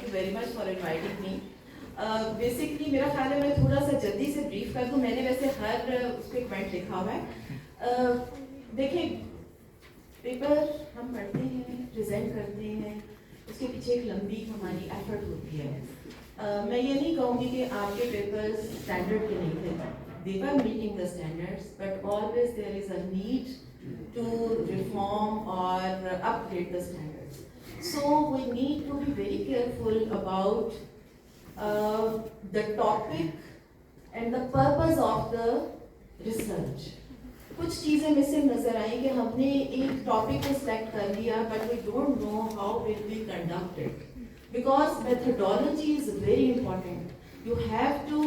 Thank you very much for inviting me. Basically मेरा ख्याल है मैं थोड़ा सा जल्दी से ब्रीफ कर दूं। मैंने वैसे हर उसको एक पॉइंट लिखा हुआ है। देखिए, पेपर हम पढ़ते हैं, प्रेजेंट करते हैं, उसके पीछे एक लंबी हमारी एफर्ट होती है। मैं ये नहीं कहूँगी कि आपके पेपर्स स्टैंडर्ड के नहीं थे, they were meeting the standards, but always there is a need to reform or upgrade the standards. So we need to be very careful about the topic and the purpose of the research. कुछ चीज़ें में से नजर आई कि हमने एक topic को select कर लिया, but we don't know how will we conduct it, because methodology is very important. You have to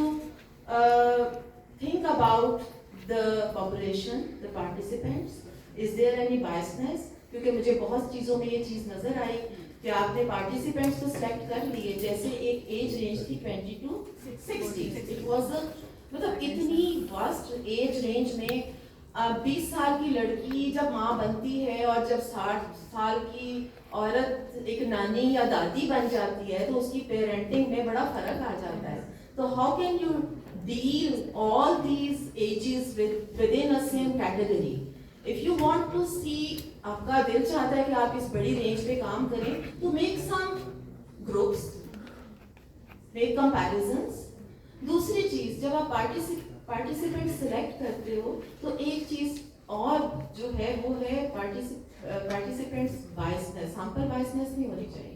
think about the population, the participants. Is there any biasness? क्योंकि मुझे बहुत चीज़ों में ये चीज़ नजर आई कि आपने पार्टिसिपेंट्स तो सिलेक्ट कर लिए, जैसे एक एज रेंज थी 20 to 60. इट वाज मतलब इतनी वास्ट एज रेंज में 20 साल की लड़की जब माँ बनती है और जब 60 साल की औरत एक नानी या दादी बन जाती है तो उसकी पेरेंटिंग में बड़ा फर्क आ जाता है. तो how can you deal all these ages within a same category? If you want to see, आपका दिल चाहता है कि आप इस बड़ी रेंज पे काम करें, तो make some groups, make comparisons. दूसरी चीज, जब आप पार्टिसिपेंट सिलेक्ट करते हो तो एक चीज और जो है वो है पार्टिसिपेंट्स बायसनेस. हम पर बायसनेस नहीं होनी चाहिए.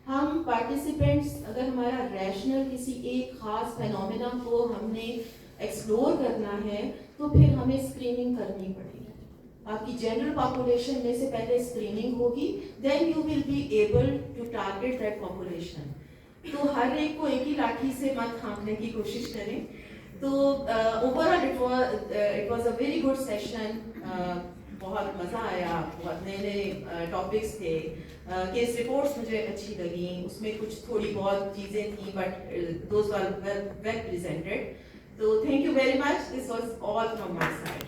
हम पार्टिसिपेंट्स, अगर हमारा रैशनल किसी एक खास फेनोमेना को हमने एक्सप्लोर करना है तो फिर हमें स्क्रीनिंग करनी पड़ेगी. आपकी जनरल पॉपुलेशन में से पहले स्क्रीनिंग होगी, then you will be able to target that population. तो हर एक को एक ही लाठी से मत हाँकने की कोशिश करें. तो overall it was a very good session. बहुत मज़ा आया, बहुत नए नए टॉपिक्स थे. केस रिपोर्ट्स मुझे अच्छी लगी, उसमें कुछ थोड़ी बहुत चीज़ें थी, but those were well presented. तो thank you very much. This was all from my side.